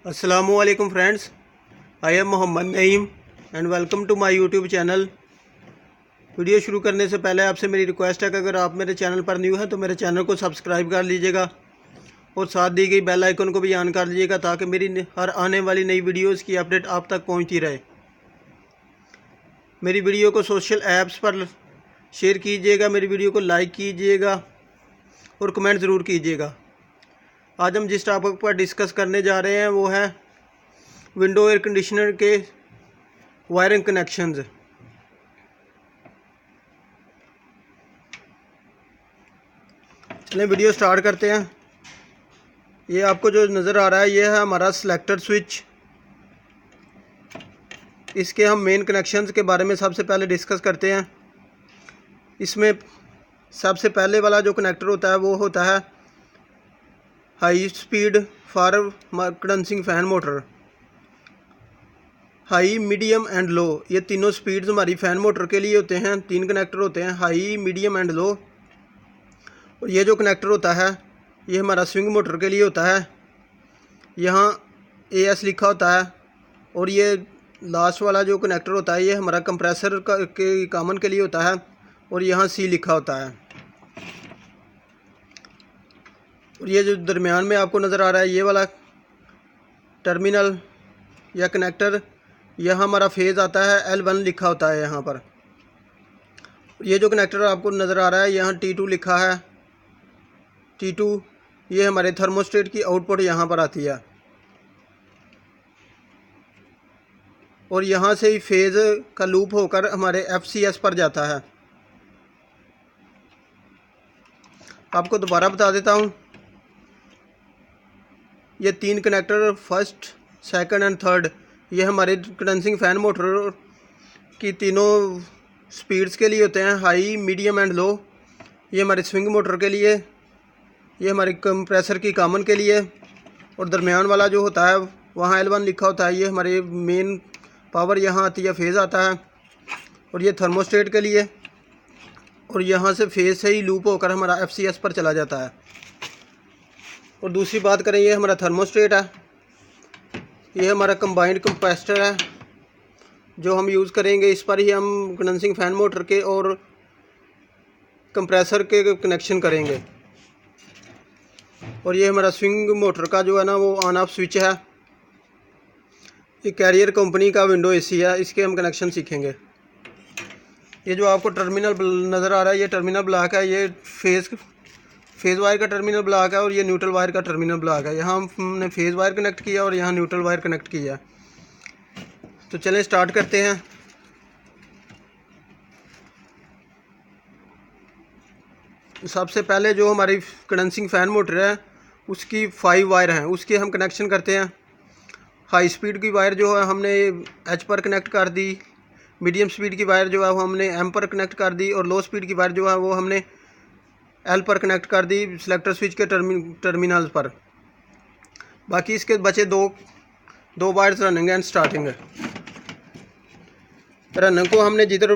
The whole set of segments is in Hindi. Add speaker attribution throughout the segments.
Speaker 1: अस्सलामुअलैकुम friends, I am Mohammed Naeem and welcome to my YouTube channel. Video शुरू करने से पहले आपसे मेरी रिक्वेस्ट है कि अगर आप मेरे चैनल पर न्यू हैं तो मेरे चैनल को सब्सक्राइब कर लीजिएगा और साथ दी गई बेल आइकन को भी ऑन कर लीजिएगा ताकि मेरी हर आने वाली नई वीडियोज़ की अपडेट आप तक पहुँचती रहे। मेरी वीडियो को सोशल ऐप्स पर शेयर कीजिएगा, मेरी वीडियो को लाइक कीजिएगा और कमेंट ज़रूर कीजिएगा। आज हम जिस टॉपिक पर डिस्कस करने जा रहे हैं वो है विंडो एयर कंडीशनर के वायरिंग कनेक्शंस। चलें वीडियो स्टार्ट करते हैं। ये आपको जो नज़र आ रहा है ये है हमारा सिलेक्टर स्विच। इसके हम मेन कनेक्शंस के बारे में सबसे पहले डिस्कस करते हैं। इसमें सबसे पहले वाला जो कनेक्टर होता है वो होता है high speed for condensing fan motor. High, medium and low, ये तीनों स्पीड्स हमारी फ़ैन मोटर के लिए होते हैं। तीन कनेक्टर होते हैं, हाई, मीडियम एंड लो। और ये जो कनेक्टर होता है ये हमारा स्विंग मोटर के लिए होता है। यहाँ AS लिखा होता है। और ये लास्ट वाला जो कनेक्टर होता है ये हमारा कंप्रेसर के कॉमन के लिए होता है और यहाँ C लिखा होता है। और ये जो दरमियान में आपको नज़र आ रहा है ये वाला टर्मिनल या कनेक्टर, यह हमारा फेज़ आता है, L1 लिखा होता है यहाँ पर। ये जो कनेक्टर आपको नज़र आ रहा है यहाँ T2 लिखा है। T2 ये हमारे थर्मोस्टेट की आउटपुट यहाँ पर आती है और यहाँ से ही फेज़ का लूप होकर हमारे FCS पर जाता है। आपको दोबारा बता देता हूँ, ये तीन connector first, second and third ये हमारे कंडेंसिंग फ़ैन मोटर की तीनों स्पीड्स के लिए होते हैं, हाई, मीडियम एंड लो। ये हमारे स्विंग मोटर के लिए, ये हमारे कंप्रेसर की कॉमन के लिए। और दरमियान वाला जो होता है वहाँ L1 लिखा होता है, ये हमारे मेन पावर यहाँ आती है, फेज़ आता है। और ये थर्मोस्टेट के लिए, और यहाँ से फेज़ से ही लूप होकर हमारा FCS पर चला जाता है। और दूसरी बात करें, ये हमारा थर्मोस्टेट है, ये हमारा कंबाइंड कंप्रेसर है जो हम यूज़ करेंगे। इस पर ही हम कंडेंसिंग फ़ैन मोटर के और कंप्रेसर के कनेक्शन करेंगे। और ये हमारा स्विंग मोटर का जो है ना वो ऑन ऑफ स्विच है। ये कैरियर कंपनी का विंडो AC है, इसके हम कनेक्शन सीखेंगे। ये जो आपको टर्मिनल नज़र आ रहा है ये टर्मिनल ब्लॉक है, ये फेज़ वायर का टर्मिनल ब्लॉक है और ये न्यूट्रल वायर का टर्मिनल ब्लॉक है। यहाँ हमने फेज़ वायर कनेक्ट किया और यहाँ न्यूट्रल वायर कनेक्ट किया। तो चलें स्टार्ट करते हैं। सबसे पहले जो हमारी कंडेंसिंग फ़ैन मोटर है उसकी 5 वायर हैं, उसके हम कनेक्शन करते हैं। हाई स्पीड की वायर जो है हमने H पर कनेक्ट कर दी, मीडियम स्पीड की वायर जो है वो हमने M पर कनेक्ट कर दी और लो स्पीड की वायर जो है वो हमने L पर कनेक्ट कर दी सिलेक्टर स्विच के टर्मिनल्स पर। बाकी इसके बचे दो वायर्स रनिंग एंड स्टार्टिंग है। रनिंग को हमने जिधर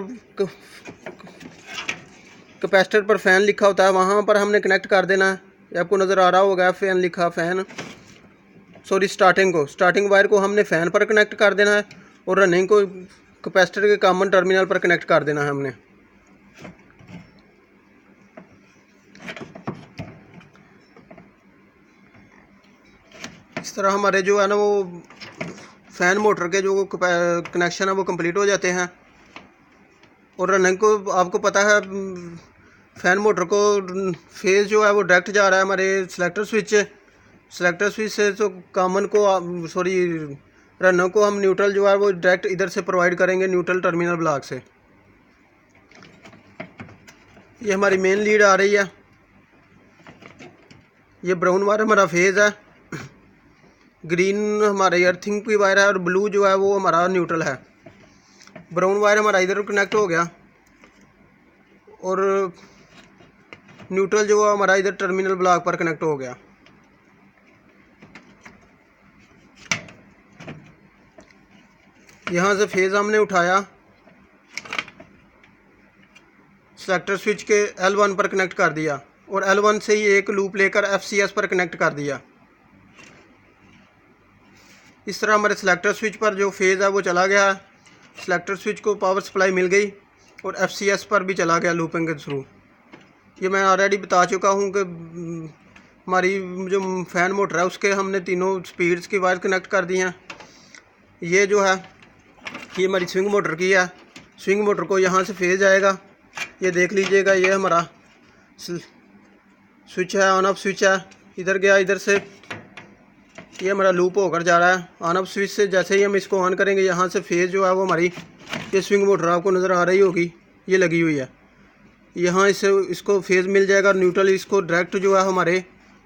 Speaker 1: कैपेसिटर पर फ़ैन लिखा होता है वहाँ पर हमने कनेक्ट कर देना है। ये आपको नज़र आ रहा होगा फ़ैन लिखा, स्टार्टिंग वायर को हमने फ़ैन पर कनेक्ट कर देना है और रनिंग को कैपेसिटर के कॉमन टर्मिनल पर कनेक्ट कर देना है हमने। इस तरह हमारे जो है ना वो फ़ैन मोटर के जो कनेक्शन है वो कंप्लीट हो जाते हैं। और रनिंग को आपको पता है फ़ैन मोटर को फेज़ जो है वो डायरेक्ट जा रहा है हमारे सिलेक्टर स्विच से। तो कॉमन को रनिंग को हम न्यूट्रल जो है वो डायरेक्ट इधर से प्रोवाइड करेंगे, न्यूट्रल टर्मिनल ब्लॉक से। ये हमारी मेन लीड आ रही है, ये ब्राउन वायर हमारा फेज़ है, ग्रीन हमारे अर्थिंग की वायर है और ब्लू जो है वो हमारा न्यूट्रल है। ब्राउन वायर हमारा इधर कनेक्ट हो गया और न्यूट्रल जो है हमारा इधर टर्मिनल ब्लॉक पर कनेक्ट हो गया। यहाँ से फेज़ हमने उठाया, सेलेक्टर स्विच के L1 पर कनेक्ट कर दिया और L1 से ही एक लूप लेकर FCS पर कनेक्ट कर दिया। इस तरह हमारे सिलेक्टर स्विच पर जो फेज़ है वो चला गया है, सिलेक्टर स्विच को पावर सप्लाई मिल गई और FCS पर भी चला गया लूपिंग के थ्रू। ये मैं ऑलरेडी बता चुका हूँ कि हमारी जो फ़ैन मोटर है उसके हमने तीनों स्पीड्स की वायर कनेक्ट कर दी हैं। ये जो है ये हमारी स्विंग मोटर की है। स्विंग मोटर को यहाँ से फेज़ आएगा, ये देख लीजिएगा, ये हमारा स्विच है, ऑन ऑफ स्विच है, इधर गया, इधर से ये हमारा लूप होकर जा रहा है। ऑन ऑफ स्विच से जैसे ही हम इसको ऑन करेंगे यहाँ से फेज़ जो है वो हमारी ये स्विंग मोटर आपको नज़र आ रही होगी, ये लगी हुई है, यहाँ इसको फेज़ मिल जाएगा। न्यूट्रल इसको डायरेक्ट जो है हमारे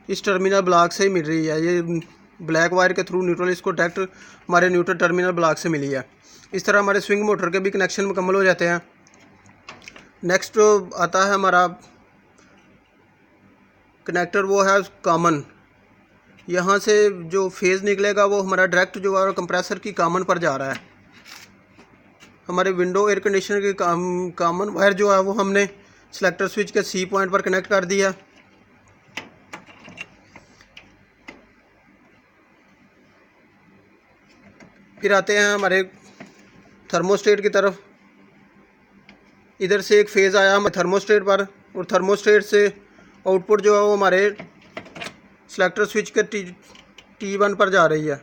Speaker 1: इस टर्मिनल ब्लॉक से ही मिल रही है, ये ब्लैक वायर के थ्रू न्यूट्रल इसको डायरेक्ट हमारे न्यूट्रल टर्मिनल ब्लॉक से मिली है। इस तरह हमारे स्विंग मोटर के भी कनेक्शन मुकम्मल हो जाते हैं। नेक्स्ट आता है हमारा कनेक्टर, वो है कॉमन। यहाँ से जो फेज़ निकलेगा वो हमारा डायरेक्ट जो है कंप्रेसर की कॉमन पर जा रहा है। हमारे विंडो एयर कंडीशनर की कॉमन वायर जो है वो हमने सिलेक्टर स्विच के C पॉइंट पर कनेक्ट कर दिया। फिर आते हैं हमारे थर्मोस्टेट की तरफ। इधर से एक फेज़ आया हमारे थर्मोस्टेट पर और थर्मोस्टेट से आउटपुट जो है वो हमारे सिलेक्टर स्विच के T1 पर जा रही है,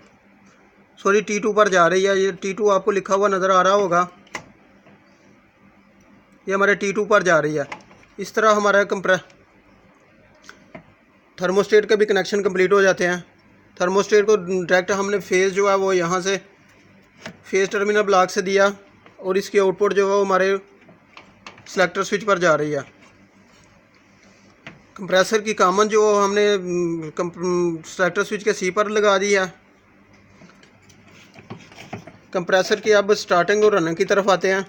Speaker 1: सॉरी T2 पर जा रही है। ये T2 आपको लिखा हुआ नज़र आ रहा होगा, ये हमारे T2 पर जा रही है। इस तरह हमारा थर्मोस्टेट के भी कनेक्शन कंप्लीट हो जाते हैं। थर्मोस्टेट को डायरेक्ट हमने फेज़ जो है वो यहाँ से फेज़ टर्मिनल ब्लॉक से दिया और इसकी आउटपुट जो है वो हमारे सिलेक्टर स्विच पर जा रही है। कंप्रेसर की कॉमन जो हमने सिलेक्टर स्विच के C पर लगा दी है। कंप्रेसर की अब स्टार्टिंग और रनिंग की तरफ आते हैं।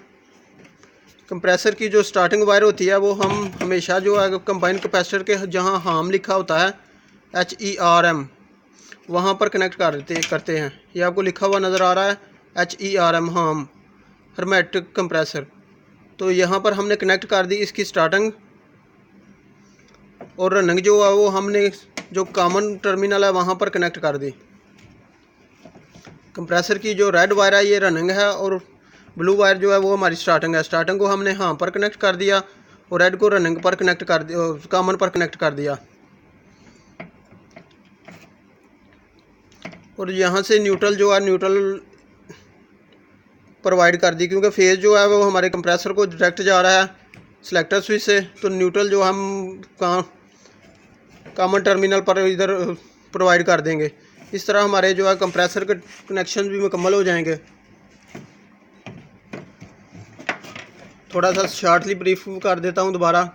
Speaker 1: कंप्रेसर की जो स्टार्टिंग वायर होती है वो हम हमेशा जो है कंबाइन कैपेसिटर के जहां हार्म लिखा होता है HERM वहां पर कनेक्ट करते हैं। ये आपको लिखा हुआ नज़र आ रहा है HERM, हार्म हर्मेटिक कंप्रेसर। तो यहाँ पर हमने कनेक्ट कर दी इसकी स्टार्टिंग और रनिंग जो है वो हमने जो कॉमन टर्मिनल है वहाँ पर कनेक्ट कर दी। कंप्रेसर की जो रेड वायर है ये रनिंग है और ब्लू वायर जो है वो हमारी स्टार्टिंग है। स्टार्टिंग को हमने हाँ पर कनेक्ट कर दिया और रेड को रनिंग पर कनेक्ट कर दिया, कॉमन पर कनेक्ट कर दिया। और यहाँ से न्यूट्रल जो है न्यूट्रल प्रोवाइड कर दी, क्योंकि फेज़ जो है वो हमारे कंप्रेसर को डायरेक्ट जा रहा है सिलेक्टर स्विच से, तो न्यूट्रल जो हम कॉमन टर्मिनल पर इधर प्रोवाइड कर देंगे। इस तरह हमारे जो है कंप्रेसर के कनेक्शन भी मुकम्मल हो जाएंगे। थोड़ा सा शॉर्टली ब्रीफ कर देता हूँ दोबारा।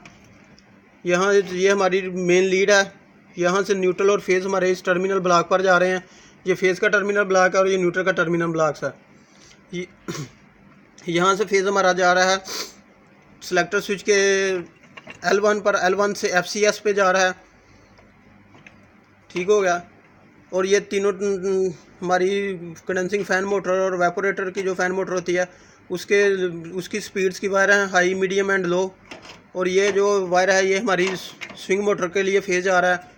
Speaker 1: यहाँ ये हमारी मेन लीड है, यहाँ से न्यूट्रल और फेज़ हमारे इस टर्मिनल ब्लॉक पर जा रहे हैं। ये फेज़ का टर्मिनल ब्लॉक है और ये न्यूट्रल का टर्मिनल ब्लॉक है। यहाँ से फेज़ हमारा जा रहा है सिलेक्टर स्विच के L1 पर, L1 से FCS पे जा रहा है, ठीक हो गया। और ये तीनों हमारी कंडेंसिंग फ़ैन मोटर और वेपोरेटर की जो फ़ैन मोटर होती है उसकी स्पीड्स की वायर हैं, हाई, मीडियम एंड लो। और ये जो वायर है ये हमारी स्विंग मोटर के लिए फेज़ आ रहा है।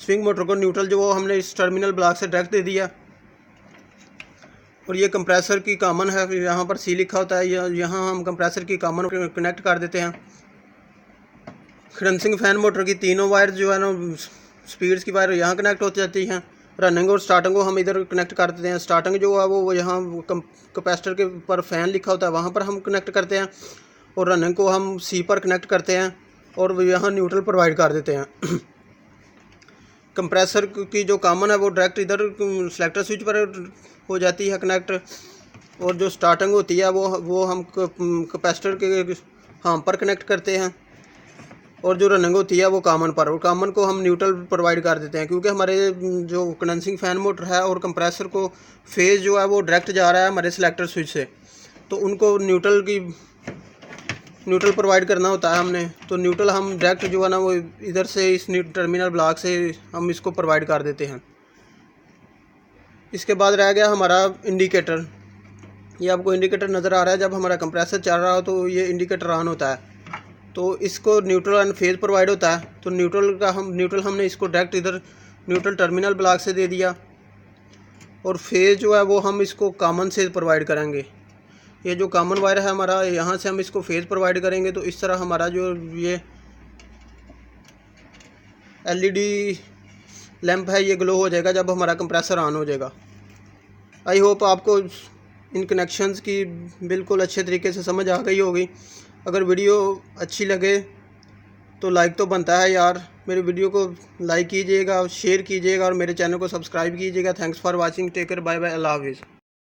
Speaker 1: स्विंग मोटर को न्यूट्रल जो वो हमने इस टर्मिनल ब्लॉक से डायरेक्ट दे दिया। और ये कंप्रेसर की कॉमन है, यहाँ पर C लिखा होता है, यहाँ हम कंप्रेसर की कॉमन कनेक्ट कर देते हैं। कंडेंसिंग फ़ैन मोटर की तीनों वायर जो है ना स्पीड्स की वायर यहाँ कनेक्ट हो जाती हैं। रनिंग और स्टार्टिंग को हम इधर कनेक्ट कर देते हैं। स्टार्टिंग जो है वो यहाँ कैपेसिटर के पर फ़ैन लिखा होता है वहाँ पर हम कनेक्ट करते हैं और रनिंग को हम C पर कनेक्ट करते हैं और यहाँ न्यूट्रल प्रोवाइड कर देते हैं। कंप्रेसर की जो कॉमन है वो डायरेक्ट इधर सिलेक्टर स्विच पर हो जाती है कनेक्ट, और जो स्टार्टिंग होती है वो हम कैपेसिटर के हार्म पर कनेक्ट करते हैं, और जो रनिंग होती है वो कॉमन पर, और कॉमन को हम न्यूट्रल प्रोवाइड कर देते हैं। क्योंकि हमारे जो कंडेंसिंग फ़ैन मोटर है और कंप्रेसर को फेज़ जो है वो डायरेक्ट जा रहा है हमारे सिलेक्टर स्विच से, तो उनको न्यूट्रल प्रोवाइड करना होता है हमने। तो न्यूट्रल हम डायरेक्ट जो है ना वो इधर से इस टर्मिनल ब्लॉक से हम इसको प्रोवाइड कर देते हैं। इसके बाद रह गया हमारा इंडिकेटर। ये आपको इंडिकेटर नज़र आ रहा है, जब हमारा कंप्रेसर चल रहा हो तो ये इंडिकेटर ऑन होता है। तो इसको न्यूट्रल एंड फेज़ प्रोवाइड होता है। तो न्यूट्रल हमने इसको डायरेक्ट इधर न्यूट्रल टर्मिनल ब्लॉक से दे दिया। और फेज जो है वो हम इसको कॉमन से प्रोवाइड करेंगे। ये जो कॉमन वायर है हमारा, यहाँ से हम इसको फेज प्रोवाइड करेंगे तो इस तरह हमारा जो ये एलईडी लैंप है ये ग्लो हो जाएगा जब हमारा कंप्रेसर ऑन हो जाएगा। आई होप आपको इन कनेक्शंस की बिल्कुल अच्छे तरीके से समझ आ गई होगी। अगर वीडियो अच्छी लगे तो लाइक तो बनता है यार, मेरे वीडियो को लाइक कीजिएगा, शेयर कीजिएगा और मेरे चैनल को सब्सक्राइब कीजिएगा। Thanks for watching, take care, bye bye, अल्लाह हाफिज़।